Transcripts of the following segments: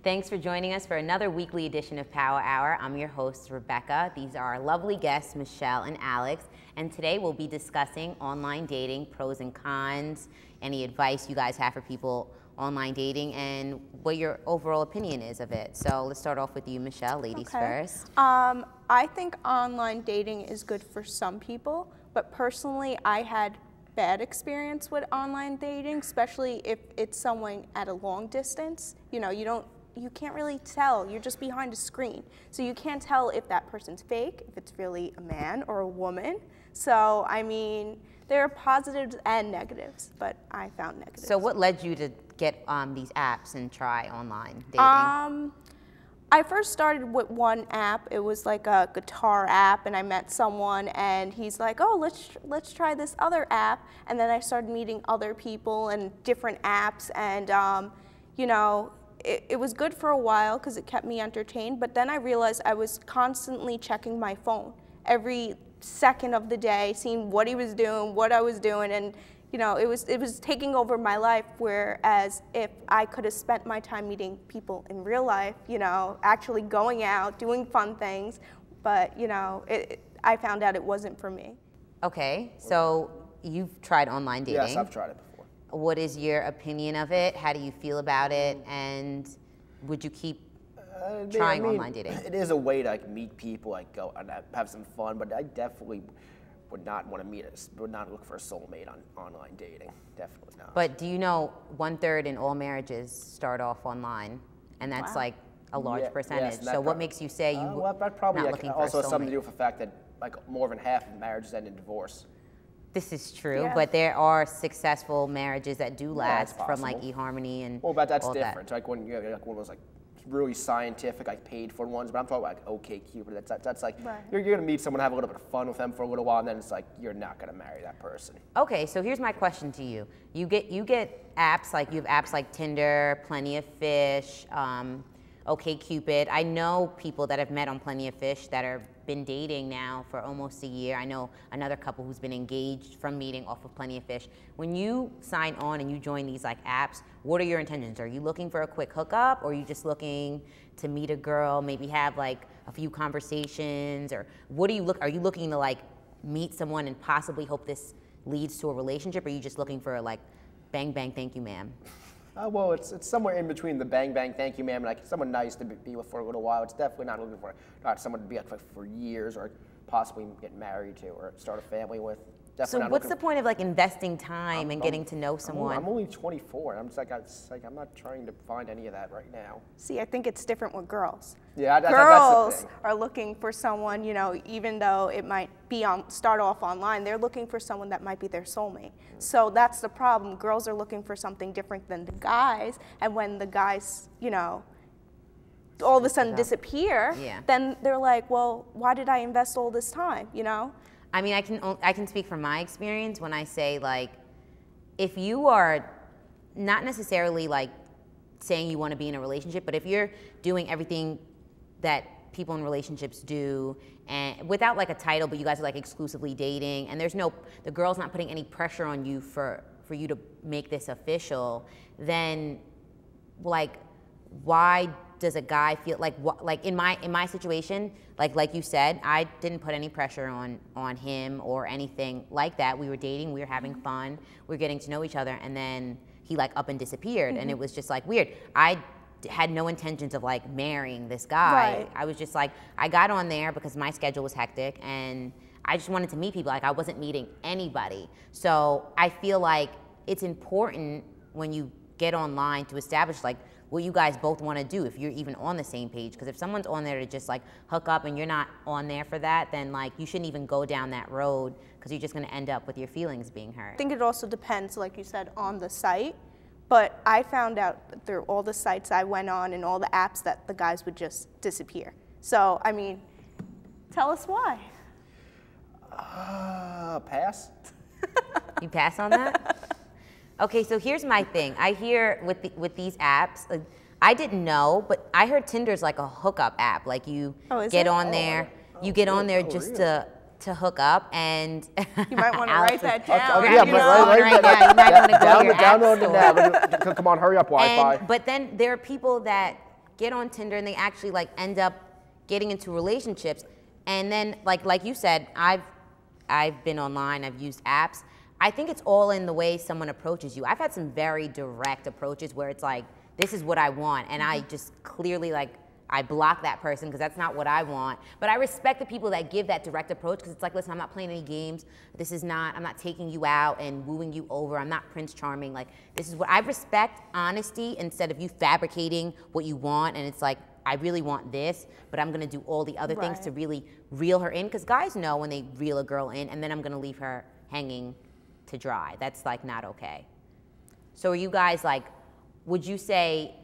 Thanks for joining us for another weekly edition of Power Hour. I'm your host, Rebecca. These are our lovely guests, Michelle and Alex. And today we'll be discussing online dating, pros and cons, any advice you guys have for people online dating, and what your overall opinion is of it. So let's start off with you, Michelle, ladies first. I think online dating is good for some people, but personally I had bad experience with online dating, especially if it's someone at a long distance. You know, you can't really tell. You're just behind a screen. So you can't tell if that person's fake, if it's really a man or a woman. So, I mean, there are positives and negatives, but I found negatives. So what led you to get these apps and try online dating? I first started with one app. It was like a guitar app, and I met someone, and he's like, oh, let's try this other app. And then I started meeting other people and different apps, and you know, it was good for a while because it kept me entertained, but then I realized I was constantly checking my phone every second of the day, seeing what he was doing, what I was doing, and you know, it was taking over my life, whereas if I could have spent my time meeting people in real life, you know, actually going out, doing fun things, but you know, I found out it wasn't for me. Okay, so you've tried online dating. Yes, I've tried it before. What is your opinion of it? How do you feel about it? And would you keep trying online dating? It is a way to like meet people, like go and have some fun, but I definitely would not want to would not look for a soulmate on online dating. Definitely not. But do you know 1/3 in all marriages start off online, and that's like a large percentage. Yes, so what makes you say you well, that probably not looking for also a has something to soulmate? do with the fact that like more than half of marriages end in divorce. This is true, Yeah. but there are successcupid marriages that do last it's from like possible. eHarmony and Well, but that's all different. That. Like when you have like one of those like really scientific, like paid for ones. But I'm talking about like OKCupid. That's like Right. you're gonna meet someone, have a little bit of fun with them for a little while, and then it's like you're not gonna marry that person. Okay, so here's my question to you. You get apps like, you have apps like Tinder, Plenty of Fish, OkCupid. I know people that have met on Plenty of Fish that have been dating now for almost a year. I know another couple who's been engaged from meeting off of Plenty of Fish. When you sign on and you join these like apps, what are your intentions? Are you looking for a quick hookup, or are you just looking to meet a girl, maybe have like a few conversations, or what do you are you looking to like meet someone and possibly hope this leads to a relationship, or are you just looking for like bang bang thank you ma'am? Well, it's somewhere in between the bang bang thank you ma'am and like someone nice to be with for a little while. It's definitely not looking for someone to be with for years or possibly get married to or start a family with. Definitely So what's the point of like investing time and getting to know someone? I'm only 24. I'm just like I'm not trying to find any of that right now. See, I think it's different with girls. Yeah, that's the Girls thing. are looking for someone, you know, even though it might be start off online, they're looking for someone that might be their soulmate. So that's the problem. Girls are looking for something different than the guys, and when the guys, you know, all of a sudden disappear, then they're like, well, why did I invest all this time, you know? I mean, I can speak from my experience when I say like, if you are not necessarily like saying you want to be in a relationship, but if you're doing everything that people in relationships do, and without like a title, but you guys are like exclusively dating, and the girl's not putting any pressure on you for you to make this official, then like, why does a guy feel like in my situation, like you said, I didn't put any pressure on him or anything like that. We were dating, we were having fun, we were getting to know each other, and then he like up and disappeared, and it was just like weird. I had no intentions of like marrying this guy. Right. I was just like, I got on there because my schedule was hectic, and I just wanted to meet people. Like I wasn't meeting anybody. So I feel like it's important when you get online to establish like what you guys both want to do, if you're even on the same page. Because if someone's on there to just like hook up and you're not on there for that, then like you shouldn't even go down that road, because you're just going to end up with your feelings being hurt. I think it also depends, like you said, on the site. But I found out that through all the sites I went on and all the apps that the guys would just disappear. So, I mean, tell us why. Pass. You pass on that? Okay, so here's my thing. I hear with these apps, I didn't know, but I heard Tinder's like a hookup app. Like you get on there, you get on there just to hook up, and you might want to write that down. Yeah, you might want to go to your app download store. it now. Come on, hurry up, Wi-Fi. But then there are people that get on Tinder and they actually like end up getting into relationships. And then like you said, I've been online, I've used apps. I think it's all in the way someone approaches you. I've had some very direct approaches where it's like, this is what I want, and I just clearly like, I block that person because that's not what I want. But I respect the people that give that direct approach because it's like, listen, I'm not playing any games. I'm not taking you out and wooing you over. I'm not Prince Charming. Like, this is what I respect, honesty, instead of you fabricating what you want. And it's like, I really want this, but I'm gonna do all the other things to really reel her in. Because guys know when they reel a girl in, and then I'm gonna leave her hanging to dry. That's like not okay. So are you guys like, would you say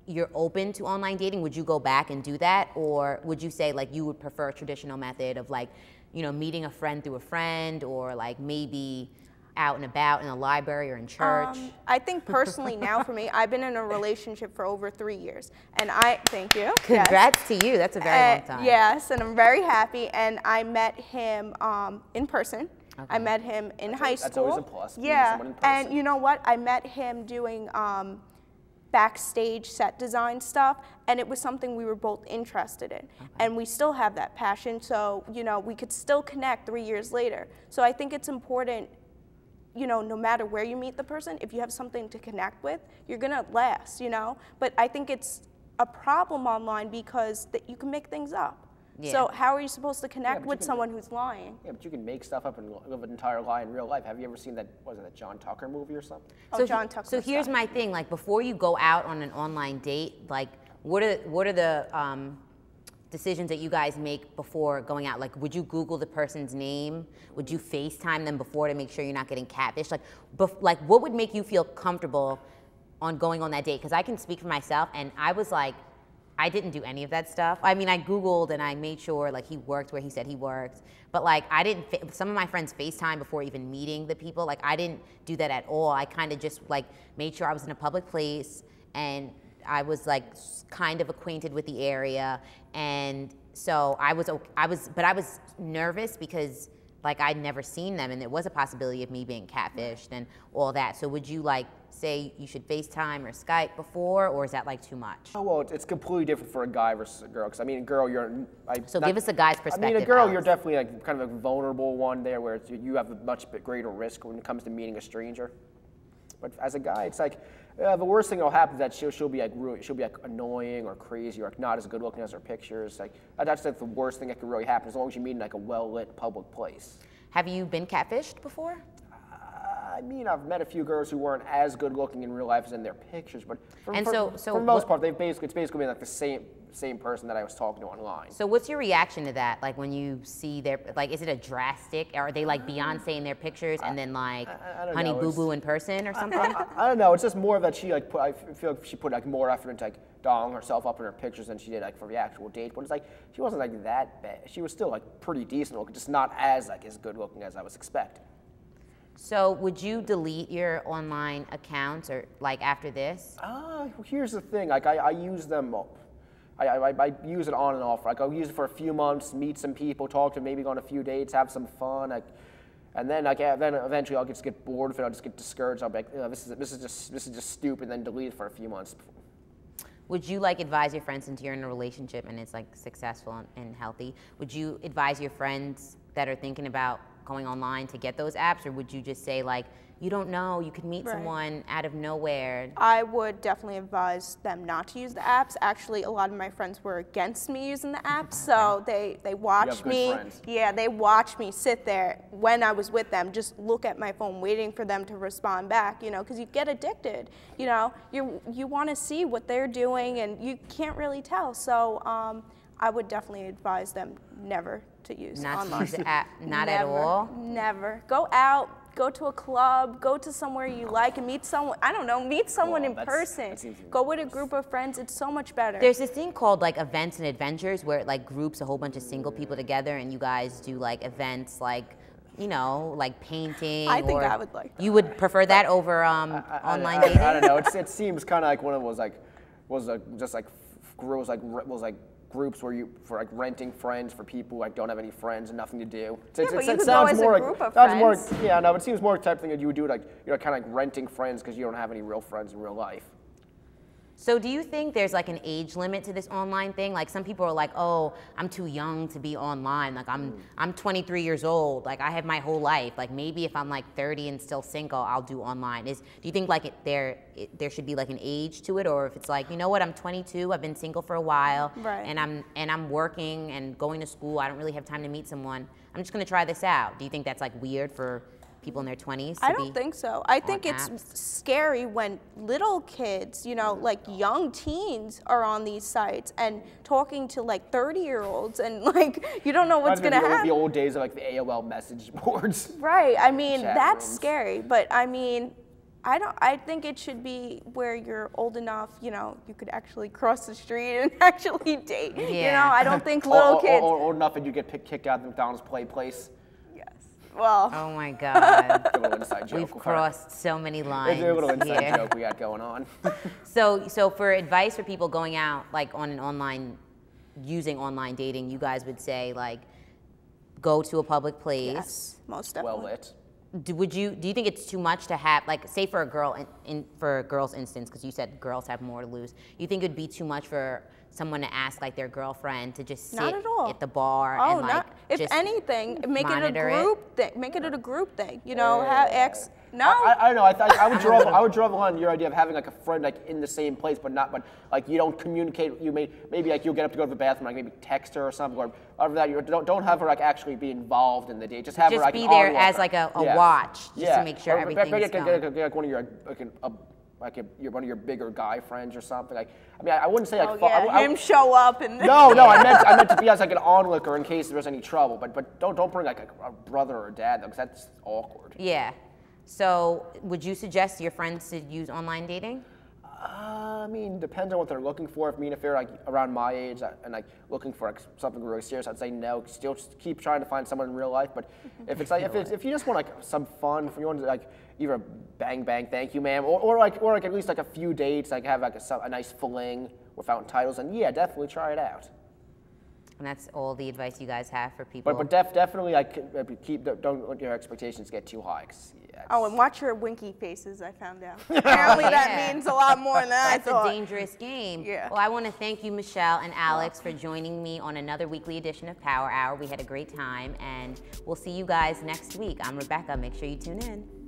you're open to online dating? Would you go back and do that? Or would you say like you would prefer a traditional method of like, you know, meeting a friend through a friend, or like maybe out and about in a library or in church? I think personally now for me, I've been in a relationship for over 3 years. And thank you. Congrats to you, that's a very long time. Yes, and I'm very happy. And I met him in person. Okay. I met him in high school. That's always a plus. Yeah, Someone in person. And you know what? I met him doing backstage set design stuff, and it was something we were both interested in. Okay. And we still have that passion, so, you know, we could still connect 3 years later. So I think it's important, you know, no matter where you meet the person, if you have something to connect with, you're gonna last, you know? But I think it's a problem online because you can make things up. Yeah. So how are you supposed to connect with someone who's lying? Yeah, but you can make stuff up and live an entire lie in real life. Have you ever seen that, was it that John Tucker movie or something? Oh, John Tucker. So here's my thing, like before you go out on an online date, like what are the decisions that you guys make before going out? Like, would you Google the person's name? Would you FaceTime them before to make sure you're not getting catfished? Like what would make you feel comfortable on going on that date? Because I can speak for myself, and I was like, I didn't do any of that stuff. I mean, I Googled and I made sure like he worked where he said he worked, but like I didn't, some of my friends FaceTime before even meeting the people. Like I didn't do that at all. I kind of just like made sure I was in a public place and I was like kind of acquainted with the area. And so I was nervous because like I'd never seen them and there was a possibility of me being catfished and all that. So would you like say you should FaceTime or Skype before, or is that like too much? Oh, well, it's completely different for a guy versus a girl. Because I mean, a girl, give us a guy's perspective. I mean, a girl, Alex. You're definitely like kind of a vulnerable one there, where you have a much greater risk when it comes to meeting a stranger. But as a guy, it's like the worst thing that'll happen is that she'll be like annoying or crazy or like not as good looking as her pictures. Like that's like the worst thing that could really happen, as long as you meet in like a well lit public place. Have you been catfished before? I mean, I've met a few girls who weren't as good looking in real life as in their pictures, but for the most part, it's basically been like the same person that I was talking to online. So what's your reaction to that? Like when you see like, is it a drastic, or are they like Beyonce in their pictures and then like Honey Boo Boo in person or something? I don't know. It's just more that she like I feel like she put like more effort into like dolling herself up in her pictures than she did like for the actual date. But it's like she wasn't like that bad. She was still like pretty decent looking, just not as good looking as I was expecting. So would you delete your online accounts or like after this? Here's the thing. Like I use them. I use it on and off. Like I'll use it for a few months, meet some people, talk to them, maybe go on a few dates, have some fun. And then then eventually I'll just get bored of it. I'll just get discouraged. I'll be like, this is just stupid. And then delete it for a few months. Would you like advise your friends, since you're in a relationship and it's like successful and healthy, would you advise your friends that are thinking about going online to get those apps, or would you just say like, you don't know, you could meet someone out of nowhere? I would definitely advise them not to use the apps. Actually, a lot of my friends were against me using the apps, so they watched me. Yeah, they watched me sit there when I was with them, just look at my phone, waiting for them to respond back. You know, because you get addicted. You know, you want to see what they're doing, and you can't really tell. So I would definitely advise them never to use online. Not to use the app, not never, at all? Never. Go out, go to a club, go to somewhere you like and meet someone, I don't know, meet someone in person. Go with a group of friends, it's so much better. There's this thing called like events and adventures where it like groups a whole bunch of single people together and you guys do like events like, you know, like painting. I think I would like that. You would prefer that over online dating? I don't know, it seems kind of like one of those groups where for like renting friends for people who like don't have any friends and nothing to do. It sounds more like yeah, no, it seems more type of thing that you would do like kind of like renting friends because you don't have any real friends in real life. So do you think there's like an age limit to this online thing? Like some people are like, oh, I'm too young to be online. Like I'm 23 years old. Like I have my whole life. Like maybe if I'm like 30 and still single, I'll do online. Do you think like there should be like an age to it, or if it's like, you know what, I'm 22, I've been single for a while, right. and I'm working and going to school. I don't really have time to meet someone. I'm just gonna try this out. Do you think that's like weird for people in their 20s? I don't think so. I think it's apps? scary when little kids, you know, like young teens are on these sites and talking to like 30-year-olds, and like you don't know what's going to happen. The old days of like the AOL message boards. Right. I mean, Chat that's rooms. scary, but I mean, I think it should be where you're old enough, you know, you could actually cross the street and actually date. Yeah. You know, I don't think little kids. Or old enough and you get kicked out of the McDonald's place. Well, Oh my God. A little inside joke. We've crossed so many lines It's a little inside here. joke we got going on. So for advice for people going out like on an using online dating, you guys would say like, go to a public place. yes, most definitely. Well lit. Do you think it's too much to have, like, say for a girl, for a girl's instance, because you said girls have more to lose, you think it'd be too much for someone to ask like their girlfriend to just sit Not at all. at the bar Oh, and like if just anything, make it a monitor group thing. Make it a group thing. You know, no. I don't know. I would draw the line on your idea of having like a friend like in the same place, but like you don't communicate. You maybe like you'll get up to go to the bathroom, like maybe text her or something, or other than that, you don't have her like actually be involved in the date. Just have her like be there onlooker. as like a Yeah. watch, just Yeah. to make sure Or everything's maybe going. like one of your one of your bigger guy friends or something. Like I mean, I wouldn't say like. Oh, yeah, him show up and. No, I meant to be as like an onlooker in case there's any trouble. But don't bring like a brother or a dad though, because that's awkward. Yeah. So would you suggest your friends to use online dating? I mean, depends on what they're looking for. If they're like around my age and like looking for like something really serious, I'd say no. Still, just keep trying to find someone in real life. But if it's like if you just want like some fun, if you want to like either a bang bang thank you ma'am, or like at least like a few dates, like have like a nice fling without titles, and yeah, definitely try it out. And that's all the advice you guys have for people. But definitely like don't let your expectations get too high. Oh, and watch your winky faces, I found out. Apparently that means a lot more than I That's thought. a dangerous game. Yeah. Well, I want to thank you, Michelle and Alex, for joining me on another weekly edition of Power Hour. We had a great time, and we'll see you guys next week. I'm Rebecca. Make sure you tune in.